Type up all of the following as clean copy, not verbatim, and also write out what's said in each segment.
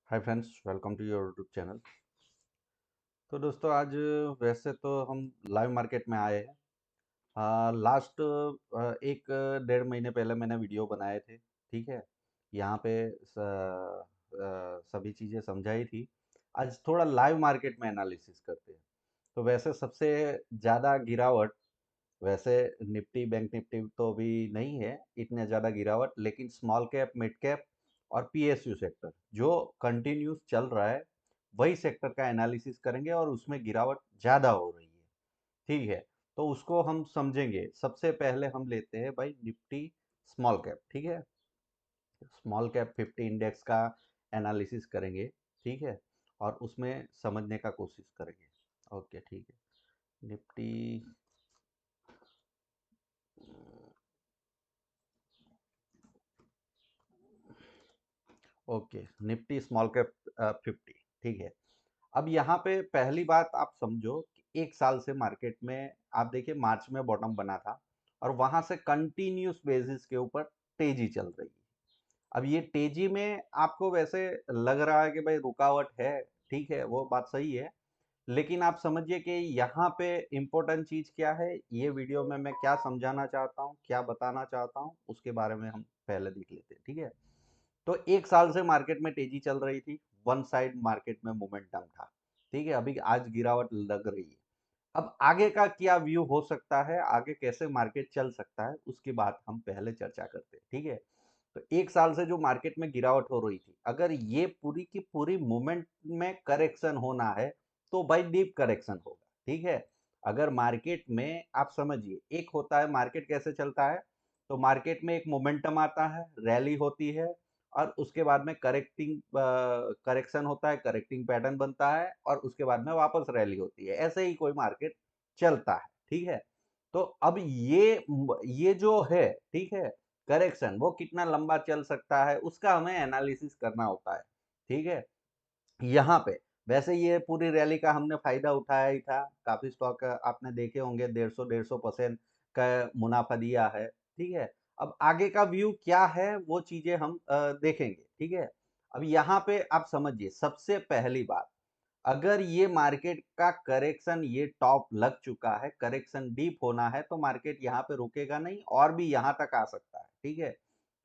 Hi friends, welcome to your YouTube channel. तो दोस्तों, आज वैसे तो हम लाइव मार्केट में आए हैं। लास्ट एक 1.5 महीने पहले मैंने वीडियो बनाए थे, ठीक है। यहाँ पे सभी चीज़ें समझाई थी। आज थोड़ा लाइव मार्केट में एनालिसिस करते हैं। तो वैसे सबसे ज़्यादा गिरावट, वैसे निफ्टी बैंक निफ्टी तो अभी नहीं है इतने ज़्यादा गिरावट, लेकिन स्मॉल कैप मिड कैप और पीएसयू सेक्टर जो कंटिन्यूस चल रहा है, वही सेक्टर का एनालिसिस करेंगे और उसमें गिरावट ज़्यादा हो रही है, ठीक है। तो उसको हम समझेंगे। सबसे पहले हम लेते हैं भाई निफ्टी स्मॉल कैप, ठीक है। स्मॉल कैप 50 इंडेक्स का एनालिसिस करेंगे, ठीक है, और उसमें समझने का कोशिश करेंगे। ओके, ठीक है। Nifty, okay, Nifty small cap 50, ठीक है। अब यहाँ पे पहली बात आप समझो कि 1 साल से मार्केट में आप देखिए मार्च में बॉटम बना था और वहां से कंटिन्यूस बेसिस के ऊपर तेजी चल रही है। अब ये तेजी में आपको वैसे लग रहा है कि भाई रुकावट है, ठीक है, वो बात सही है। लेकिन आप समझिए कि यहाँ पे इम्पोर्टेंट चीज क्या है, ये वीडियो में मैं क्या समझाना चाहता हूँ, क्या बताना चाहता हूँ, उसके बारे में हम पहले देख लेते हैं, ठीक है। तो 1 साल से मार्केट में तेजी चल रही थी, वन साइड मार्केट में मोमेंटम था, ठीक है। अभी आज गिरावट लग रही है। अब आगे का क्या व्यू हो सकता है, आगे कैसे मार्केट चल सकता है, उसकी बात हम पहले चर्चा करते हैं, ठीक है। तो 1 साल से जो मार्केट में गिरावट हो रही थी, अगर ये पूरी की पूरी मूवमेंट में करेक्शन होना है तो भाई डीप करेक्शन होगा, ठीक है। अगर मार्केट में आप समझिए, एक होता है मार्केट कैसे चलता है, तो मार्केट में एक मोमेंटम आता है, रैली होती है, और उसके बाद में करेक्शन होता है, करेक्टिंग पैटर्न बनता है, और उसके बाद में वापस रैली होती है। ऐसे ही कोई मार्केट चलता है, ठीक है। तो अब ये जो है, ठीक है, करेक्शन वो कितना लंबा चल सकता है उसका हमें एनालिसिस करना होता है, ठीक है। यहाँ पे वैसे ये पूरी रैली का हमने फायदा उठाया ही था। काफी स्टॉक आपने देखे होंगे, 150-150% का मुनाफा दिया है, ठीक है। अब आगे का व्यू क्या है वो चीजें हम देखेंगे, ठीक है। अब यहाँ पे आप समझिए, सबसे पहली बात, अगर ये मार्केट का करेक्शन, ये टॉप लग चुका है, करेक्शन डीप होना है, तो मार्केट यहाँ पे रुकेगा नहीं और भी यहाँ तक आ सकता है, ठीक है।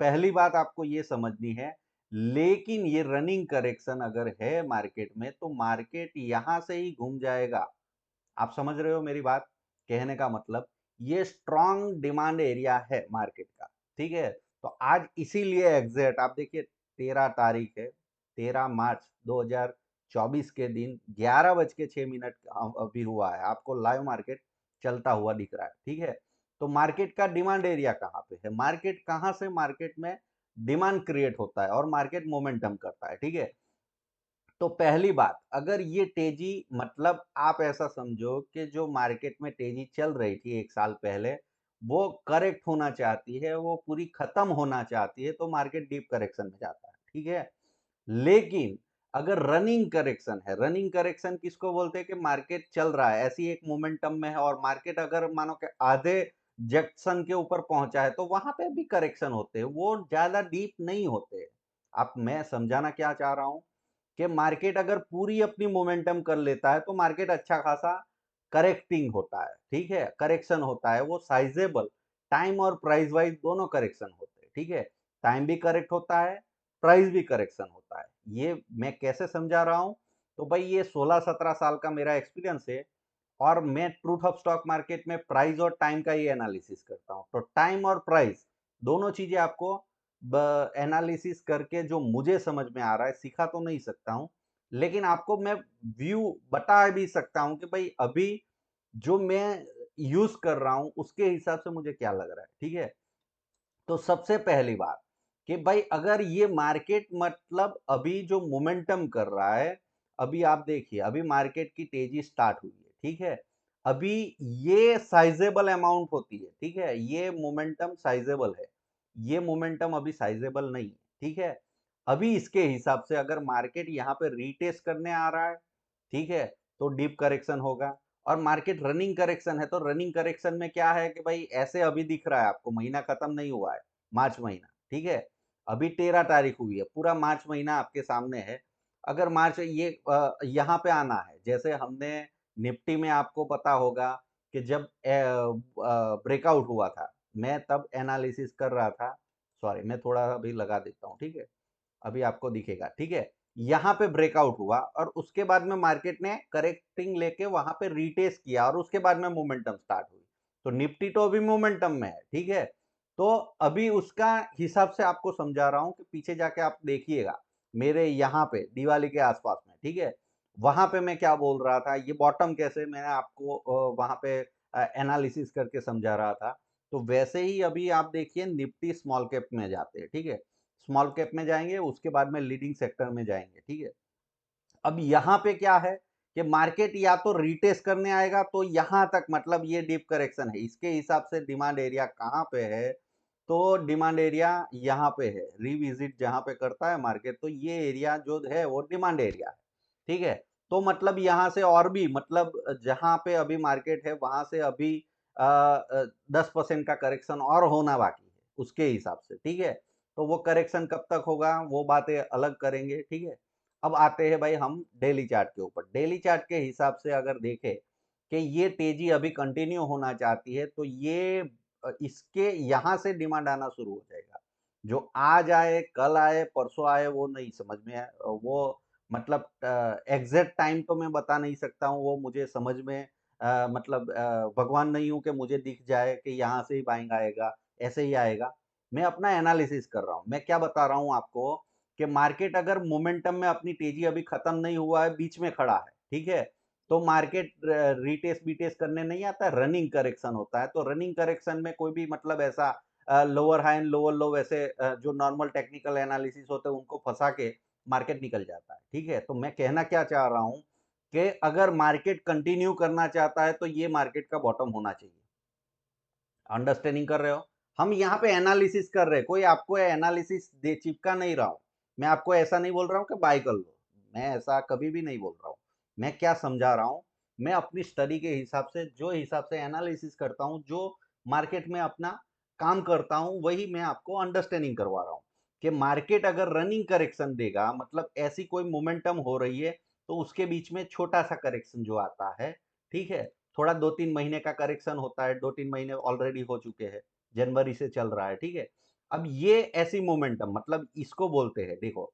पहली बात आपको ये समझनी है। लेकिन ये रनिंग करेक्शन अगर है मार्केट में, तो मार्केट यहां से ही घूम जाएगा। आप समझ रहे हो मेरी बात, कहने का मतलब, ये स्ट्रॉन्ग डिमांड एरिया है मार्केट का, ठीक है। तो आज इसीलिए एग्जैक्ट आप देखिए, 13 तारीख है, 13 मार्च 2024 के दिन 11 बज के 6 मिनट अभी हुआ है, आपको लाइव मार्केट चलता हुआ दिख रहा है, ठीक है। तो मार्केट का डिमांड एरिया कहाँ पे है, मार्केट कहाँ से मार्केट में डिमांड क्रिएट होता है और मार्केट मोमेंटम करता है, ठीक है। तो पहली बात, अगर ये तेजी, मतलब आप ऐसा समझो कि जो मार्केट में तेजी चल रही थी 1 साल पहले, वो करेक्ट होना चाहती है, वो पूरी खत्म होना चाहती है, तो मार्केट डीप करेक्शन में जाता है, ठीक है। लेकिन अगर रनिंग करेक्शन है, रनिंग करेक्शन किसको बोलते हैं, कि मार्केट चल रहा है ऐसी एक मोमेंटम में है, और मार्केट अगर मानो कि आधे जंक्शन के ऊपर पहुंचा है, तो वहां पे भी करेक्शन होते हैं, वो ज्यादा डीप नहीं होते। आप, मैं समझाना क्या चाह रहा हूं, कि मार्केट अगर पूरी अपनी मोमेंटम कर लेता है, तो मार्केट अच्छा खासा करेक्टिंग होता है, ठीक है, करेक्शन होता है, वो साइजेबल, टाइम और प्राइस वाइज दोनों करेक्शन होते हैं, ठीक है। टाइम भी करेक्ट होता है, प्राइस भी करेक्शन होता है। ये मैं कैसे समझा रहा हूं, तो भाई ये 16-17 साल का मेरा एक्सपीरियंस है, और मैं ट्रूथ ऑफ स्टॉक मार्केट में प्राइस और टाइम का ही एनालिसिस करता हूँ। तो टाइम और प्राइस दोनों चीजें आपको एनालिसिस करके जो मुझे समझ में आ रहा है, सिखा तो नहीं सकता हूँ, लेकिन आपको मैं व्यू बता भी सकता हूँ कि भाई अभी जो मैं यूज कर रहा हूँ उसके हिसाब से मुझे क्या लग रहा है, ठीक है। तो सबसे पहली बात, कि भाई अगर ये मार्केट, मतलब अभी जो मोमेंटम कर रहा है, अभी आप देखिए, अभी मार्केट की तेजी स्टार्ट हुई है, ठीक है। अभी ये साइजेबल अमाउंट होती है, ठीक है, ये मोमेंटम साइजेबल है, ये मोमेंटम अभी साइजेबल नहीं है, ठीक है। अभी इसके हिसाब से अगर मार्केट यहाँ पे रीटेस्ट करने आ रहा है, ठीक है, तो डीप करेक्शन होगा। और मार्केट रनिंग करेक्शन है, तो रनिंग करेक्शन में क्या है, कि भाई ऐसे अभी दिख रहा है आपको, महीना खत्म नहीं हुआ है, मार्च महीना, ठीक है। अभी 13 तारीख हुई है, पूरा मार्च महीना आपके सामने है। अगर मार्च ये यहाँ पे आना है, जैसे हमने निफ्टी में आपको पता होगा कि जब ब्रेकआउट हुआ था, मैं तब एनालिसिस कर रहा था। सॉरी, मैं थोड़ा अभी लगा देता हूँ, ठीक है? अभी आपको दिखेगा, ठीक है? यहाँ पे ब्रेकआउट हुआ और उसके बाद में मार्केट ने करेक्टिंग लेके वहां पे रीटेस्ट किया और उसके बाद में मोमेंटम स्टार्ट हुई। तो निफ्टी तो अभी मोमेंटम में है, ठीक है? तो अभी उसका हिसाब से आपको समझा रहा हूं कि पीछे जाके आप देखिएगा, मेरे यहाँ पे दिवाली के आसपास में, ठीक है? वहां पे मैं क्या बोल रहा था, ये बॉटम कैसे मैंने आपको वहां पे एनालिसिस करके समझा रहा था। तो वैसे ही अभी आप देखिए निफ्टी स्मॉल कैप में जाते हैं, ठीक है? स्मॉल कैप में जाएंगे, उसके बाद में लीडिंग सेक्टर में जाएंगे, ठीक है? अब यहाँ पे क्या है कि मार्केट या तो रीटेस्ट करने आएगा, तो यहाँ तक मतलब ये डीप करेक्शन है, इसके हिसाब से डिमांड एरिया कहाँ पे है, तो डिमांड एरिया यहाँ पे है, रिविजिट जहाँ पे करता है मार्केट, तो ये एरिया जो है वो डिमांड एरिया है, ठीक है? तो मतलब यहाँ से और भी मतलब जहाँ पे अभी मार्केट है वहां से अभी 10% का करेक्शन और होना बाकी है उसके हिसाब से, ठीक है? तो वो करेक्शन कब तक होगा वो बातें अलग करेंगे, ठीक है? अब आते हैं भाई हम डेली चार्ट के ऊपर। डेली चार्ट के हिसाब से अगर देखें कि ये तेजी अभी कंटिन्यू होना चाहती है, तो ये इसके यहाँ से डिमांड आना शुरू हो जाएगा। जो आज आए, कल आए, परसों आए, वो नहीं समझ में है, वो मतलब एग्जैक्ट टाइम तो मैं बता नहीं सकता हूँ, वो मुझे समझ में मतलब भगवान नहीं हूँ कि मुझे दिख जाए कि यहाँ से ही बाइंग आएगा, ऐसे ही आएगा। मैं अपना एनालिसिस कर रहा हूँ। मैं क्या बता रहा हूँ आपको कि मार्केट अगर मोमेंटम में अपनी तेजी अभी खत्म नहीं हुआ है, बीच में खड़ा है, ठीक है? तो मार्केट रीटेस्ट बीटेस्ट करने नहीं आता, रनिंग करेक्शन होता है। तो रनिंग करेक्शन में कोई भी मतलब ऐसा लोअर हाई एंड लोअर लो वैसे जो नॉर्मल टेक्निकल एनालिसिस होते हैं उनको फंसा के मार्केट निकल जाता है, ठीक है? तो मैं कहना क्या चाह रहा हूँ कि अगर मार्केट कंटिन्यू करना चाहता है तो ये मार्केट का बॉटम होना चाहिए। अंडरस्टैंडिंग कर रहे हो? हम यहाँ पे एनालिसिस कर रहे हैं, कोई आपको एनालिसिस दे चिपका नहीं रहा हूँ। मैं आपको ऐसा नहीं बोल रहा हूँ कि बाय कर लो, मैं ऐसा कभी भी नहीं बोल रहा हूँ। मैं क्या समझा रहा हूँ, मैं अपनी स्टडी के हिसाब से जो हिसाब से एनालिसिस करता हूँ, जो मार्केट में अपना काम करता हूँ, वही मैं आपको अंडरस्टैंडिंग करवा रहा हूँ कि मार्केट अगर रनिंग करेक्शन देगा, मतलब ऐसी कोई मोमेंटम हो रही है, तो उसके बीच में छोटा सा करेक्शन जो आता है, ठीक है? थोड़ा 2-3 महीने का करेक्शन होता है, 2-3 महीने ऑलरेडी हो चुके हैं, जनवरी से चल रहा है, ठीक है? अब ये ऐसी मोमेंटम मतलब इसको बोलते हैं, देखो,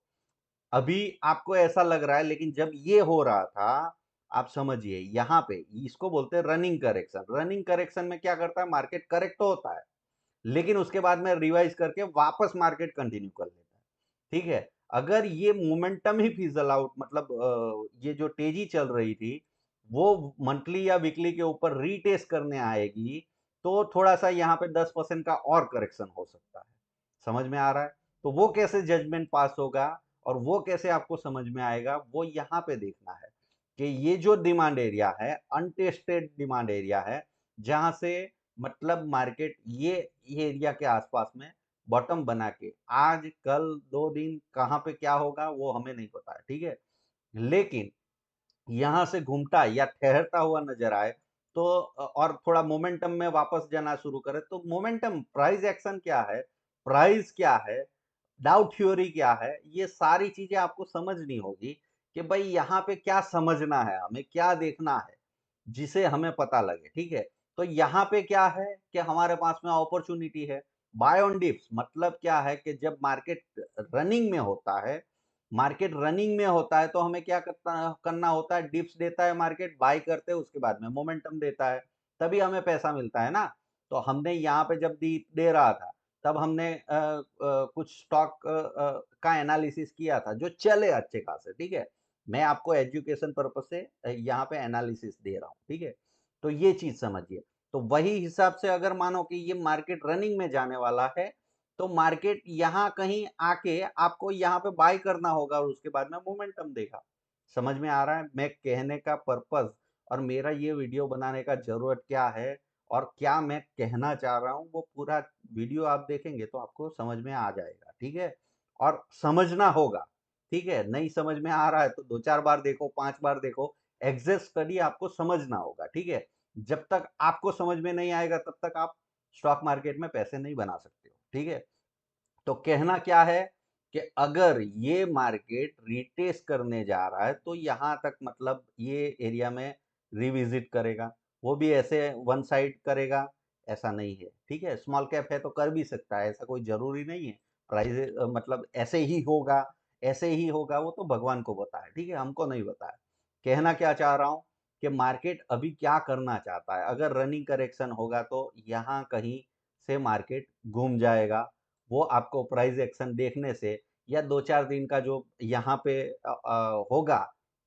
अभी आपको ऐसा लग रहा है लेकिन जब ये हो रहा था, आप समझिए यहाँ पे इसको बोलते हैं रनिंग करेक्शन। रनिंग करेक्शन में क्या करता है, मार्केट करेक्ट तो होता है, लेकिन उसके बाद में रिवाइज करके वापस मार्केट कंटिन्यू कर लेता है, ठीक है? अगर ये मोमेंटम ही फिजल आउट मतलब ये जो तेजी चल रही थी वो मंथली या वीकली के ऊपर रीटेस्ट करने आएगी, तो थोड़ा सा यहाँ पे 10% का और करेक्शन हो सकता है। समझ में आ रहा है? तो वो कैसे जजमेंट पास होगा और वो कैसे आपको समझ में आएगा, वो यहाँ पे देखना है कि ये जो डिमांड एरिया है अनटेस्टेड डिमांड एरिया है, जहां से मतलब मार्केट ये एरिया के आसपास में बॉटम बना के आज कल 2 दिन कहाँ पे क्या होगा वो हमें नहीं पता है, ठीक है? लेकिन यहाँ से घूमता या ठहरता हुआ नजर आए, तो और थोड़ा मोमेंटम में वापस जाना शुरू करे, तो मोमेंटम प्राइस एक्शन क्या है, प्राइस क्या है, डाउट थ्योरी क्या है, ये सारी चीजें आपको समझनी होगी कि भाई यहाँ पे क्या समझना है, हमें क्या देखना है, जिसे हमें पता लगे, ठीक है? तो यहाँ पे क्या है कि हमारे पास में अपॉर्चुनिटी है, बाय ऑन डिप्स। मतलब क्या है कि जब मार्केट रनिंग में होता है, मार्केट रनिंग में होता है तो हमें क्या करना होता है, डिप्स देता है मार्केट, बाय करते हैं, उसके बाद में मोमेंटम देता है, तभी हमें पैसा मिलता है ना। तो हमने यहाँ पे जब दे रहा था, तब हमने कुछ स्टॉक का एनालिसिस किया था जो चले अच्छे खासे, ठीक है? मैं आपको एजुकेशन पर्पज से यहाँ पे एनालिसिस दे रहा हूँ, ठीक है? तो ये चीज समझिए। तो वही हिसाब से अगर मानो कि ये मार्केट रनिंग में जाने वाला है, तो मार्केट यहाँ कहीं आके आपको यहाँ पे बाय करना होगा और उसके बाद में मोमेंटम देगा। समझ में आ रहा है मैं कहने का पर्पस और मेरा ये वीडियो बनाने का जरूरत क्या है और क्या मैं कहना चाह रहा हूँ, वो पूरा वीडियो आप देखेंगे तो आपको समझ में आ जाएगा, ठीक है? और समझना होगा, ठीक है? नहीं समझ में आ रहा है तो 2-4 बार देखो, 5 बार देखो, एग्जैक्ट स्टडी आपको समझना होगा, ठीक है? जब तक आपको समझ में नहीं आएगा तब तक आप स्टॉक मार्केट में पैसे नहीं बना सकते हो, ठीक है? तो कहना क्या है कि अगर ये मार्केट रिटेस्ट करने जा रहा है तो यहाँ तक मतलब ये एरिया में रिविजिट करेगा, वो भी ऐसे वन साइड करेगा, ऐसा नहीं है। ठीक है, स्मॉल कैप है तो कर भी सकता है, ऐसा कोई जरूरी नहीं है। प्राइस मतलब ऐसे ही होगा, ऐसे ही होगा, वो तो भगवान को पता है। ठीक है, हमको नहीं पता है। कहना क्या चाह रहा हूँ कि मार्केट अभी क्या करना चाहता है। अगर रनिंग करेक्शन होगा तो यहाँ कहीं से मार्केट घूम जाएगा, वो आपको प्राइस एक्शन देखने से या 2-4 दिन का जो यहाँ पे होगा,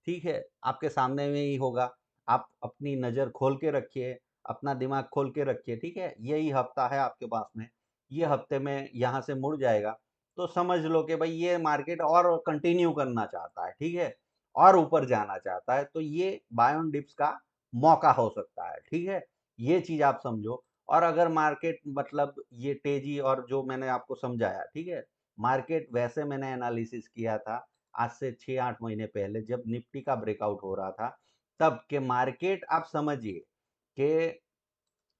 ठीक है, आपके सामने में ही होगा। आप अपनी नज़र खोल के रखिए, अपना दिमाग खोल के रखिए, ठीक है? यही हफ्ता है आपके पास में, ये हफ्ते में यहाँ से मुड़ जाएगा, तो समझ लो कि भाई ये मार्केट और कंटिन्यू करना चाहता है, ठीक है? और ऊपर जाना चाहता है, तो ये बाय ऑन डिप्स का मौका हो सकता है, ठीक है? ये चीज़ आप समझो। और अगर मार्केट मतलब ये तेजी और जो मैंने आपको समझाया, ठीक है, मार्केट वैसे मैंने एनालिसिस किया था आज से 6-8 महीने पहले जब निफ्टी का ब्रेकआउट हो रहा था, तब के मार्केट आप समझिए कि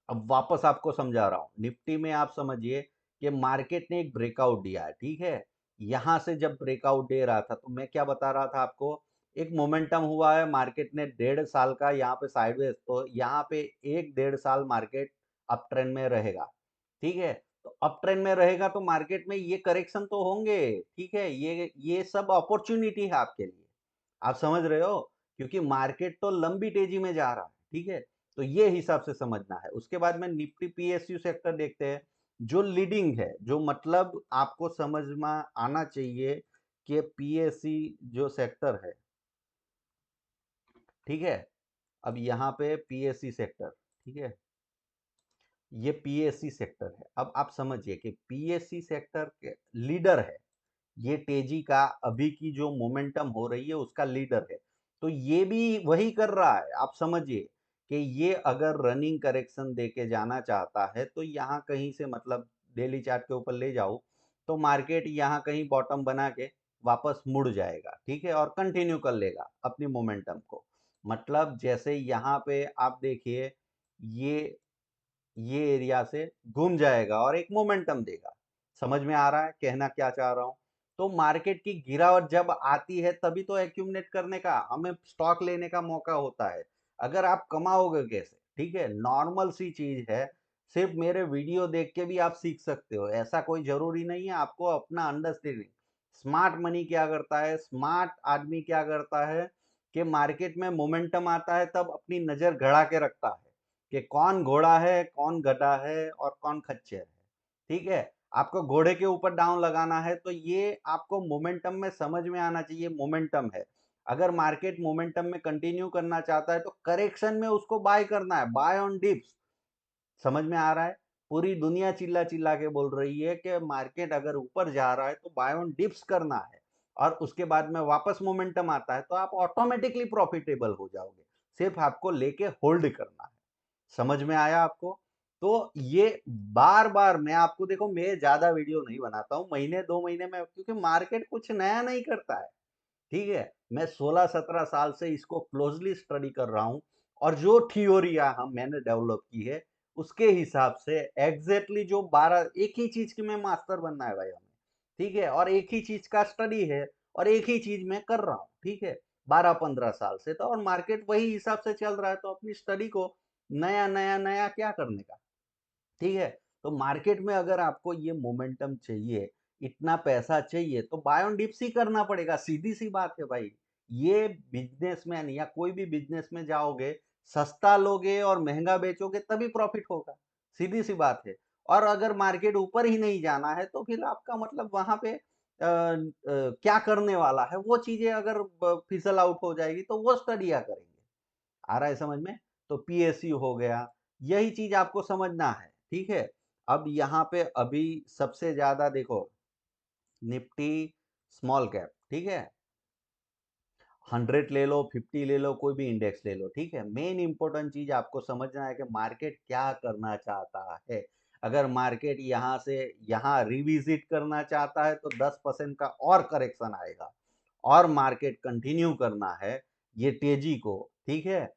अब वापस आपको समझा रहा हूँ, निफ्टी में आप समझिए कि मार्केट ने एक ब्रेकआउट दिया है, ठीक है? यहाँ से जब ब्रेकआउट दे रहा था तो मैं क्या बता रहा था आपको, एक मोमेंटम हुआ है, मार्केट ने 1.5 साल का यहाँ पे साइडवेज, तो यहाँ पे 1-1.5 साल मार्केट अप ट्रेंड में रहेगा, ठीक है? तो अप ट्रेंड में रहेगा तो मार्केट में ये करेक्शन तो होंगे, ठीक है? ये सब अपॉर्चुनिटी है आपके लिए, आप समझ रहे हो? क्योंकि मार्केट तो लंबी तेजी में जा रहा है, ठीक है? तो ये हिसाब से समझना है। उसके बाद में निफ्टी पीएसयू सेक्टर देखते हैं, जो लीडिंग है, जो मतलब आपको समझ में आना चाहिए कि पीएससी जो सेक्टर है, ठीक है? अब यहाँ पे पीएससी सेक्टर, ठीक है? ये पीएससी सेक्टर है। अब आप समझिए कि पीएससी सेक्टर के लीडर है, ये तेजी का अभी की जो मोमेंटम हो रही है उसका लीडर है, तो ये भी वही कर रहा है। आप समझिए कि ये अगर रनिंग करेक्शन देके जाना चाहता है तो यहाँ कहीं से मतलब डेली चार्ट के ऊपर ले जाओ तो मार्केट यहाँ कहीं बॉटम बना के वापस मुड़ जाएगा, ठीक है, और कंटिन्यू कर लेगा अपनी मोमेंटम को। मतलब जैसे यहाँ पे आप देखिए, ये ये एरिया से घूम जाएगा और एक मोमेंटम देगा। समझ में आ रहा है कहना क्या चाह रहा हूँ? तो मार्केट की गिरावट जब आती है तभी तो एक्यूमुलेट करने का, हमें स्टॉक लेने का मौका होता है। अगर आप कमाओगे कैसे? ठीक है, नॉर्मल सी चीज है। सिर्फ मेरे वीडियो देख के भी आप सीख सकते हो, ऐसा कोई जरूरी नहीं है। आपको अपना अंडरस्टैंडिंग, स्मार्ट मनी क्या करता है, स्मार्ट आदमी क्या करता है कि मार्केट में मोमेंटम आता है तब अपनी नजर गड़ा के रखता है कि कौन घोड़ा है, कौन गधा है और कौन खच्चर है। ठीक है? आपको घोड़े के ऊपर डाउन लगाना है तो ये आपको मोमेंटम में समझ में आना चाहिए, मोमेंटम है। अगर मार्केट मोमेंटम में कंटिन्यू करना चाहता है तो करेक्शन में उसको बाय करना है, बाय ऑन डिप्स। समझ में आ रहा है? पूरी दुनिया चिल्ला-चिल्ला के बोल रही है कि मार्केट अगर ऊपर जा रहा है तो बाय ऑन डिप्स करना है और उसके बाद में वापस मोमेंटम आता है तो आप ऑटोमेटिकली प्रॉफिटेबल हो जाओगे। सिर्फ आपको लेके होल्ड करना है। समझ में आया आपको? तो ये बार-बार मैं आपको, देखो मैं ज़्यादा वीडियो नहीं बनाता हूँ, महीने 2 महीने में, क्योंकि मार्केट कुछ नया नहीं करता है, ठीक है? मैं 16-17 साल से इसको क्लोज़ली स्टडी कर रहा हूँ और जो थ्योरियाँ हम मैंने डेवलप की है, उसके हिसाब से एग्ज़ैक्टली जो 12 एक ही चीज़ की में मास्टर बनना है भाई हमें, ठीक है? और एक ही चीज़ का स्टडी है और एक ही चीज़ मैं कर रहा हूँ, ठीक है? 12-15 साल से तो, और मार्केट वही हिसाब से चल रहा है तो अपनी स्टडी को नया, नया, नया क्या करने का? ठीक है? तो मार्केट में अगर आपको ये मोमेंटम चाहिए, इतना पैसा चाहिए तो बाय ऑन डिप्स ही करना पड़ेगा, सीधी-सी बात है भाई। ये बिज़नेसमैन या कोई भी बिज़नेस में जाओगे, सस्ता लोगे और महँगा बेचोगे तभी प्रॉफिट होगा, सीधी-सी बात है। और अगर मार्केट ऊपर ही नहीं जाना है तो फिर आपका मतलब वहाँ पे क्या करने वाला है, वो चीज़ें अगर फिज़ल आउट हो जाएगी तो वो स्टडियाँ करेंगे। आ रहा है समझ में? तो पीएसयू हो गया, यही चीज़ आपको समझना है, ठीक है? अब यहाँ पे अभी सबसे ज़्यादा देखो, निफ्टी स्मॉल कैप, ठीक है? 100 ले लो, 50 ले लो, कोई भी इंडेक्स ले लो, ठीक है? मेन इंपॉर्टेंट चीज़ आपको समझना है कि मार्केट क्या करना चाहता है। अगर मार्केट यहाँ से यहाँ रिविज़िट करना चाहता है तो 10% का और करेक्शन आएगा और मार्केट कंटिन्यू करना है ये तेज़ी को, ठीक है?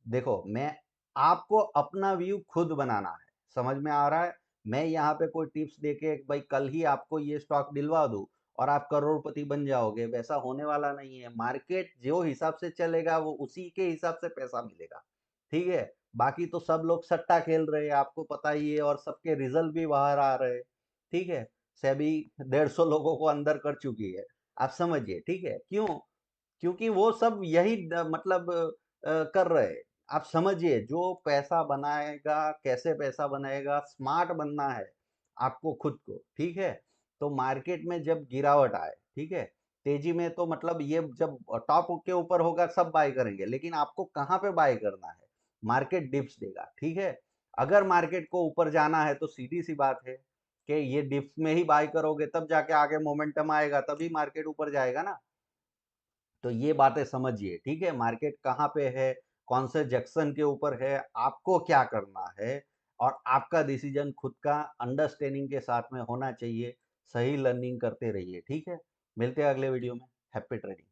देखो, मैं आपको अपना व्यू खुद बनाना है, समझ में आ रहा है? मैं यहाँ पे कोई टिप्स देके भाई कल ही आपको ये स्टॉक दिलवा दूँ और आप करोड़पति बन जाओगे, वैसा होने वाला नहीं है। मार्केट जो हिसाब से चलेगा वो उसी के हिसाब से पैसा मिलेगा, ठीक है? बाकी तो सब लोग सट्टा खेल रहे हैं, आपको पता ही है, और सबके रिजल्ट भी बाहर आ रहे हैं, ठीक है? सेबी 150 लोगों को अंदर कर चुकी है, आप समझिए, ठीक है? क्यों? क्योंकि वो सब यही मतलब कर रहे हैं। आप समझिए, जो पैसा बनाएगा, कैसे पैसा बनाएगा, स्मार्ट बनना है आपको खुद को, ठीक है? तो मार्केट में जब गिरावट आए, ठीक है? तेजी में तो मतलब ये जब टॉप के ऊपर होगा सब बाय करेंगे, लेकिन आपको कहाँ पे बाय करना है? मार्केट डिप्स देगा, ठीक है? अगर मार्केट को ऊपर जाना है तो सीधी सी बात है कि ये डिप्स में ही बाय करोगे, तब जाके आगे मोमेंटम आएगा, तभी मार्केट ऊपर जाएगा ना। तो ये बातें समझिए, ठीक है? मार्केट कहाँ पे है, कौन से जंक्शन के ऊपर है, आपको क्या करना है, और आपका डिसीजन खुद का अंडरस्टैंडिंग के साथ में होना चाहिए। सही लर्निंग करते रहिए, ठीक है? मिलते हैं अगले वीडियो में। Happy trading.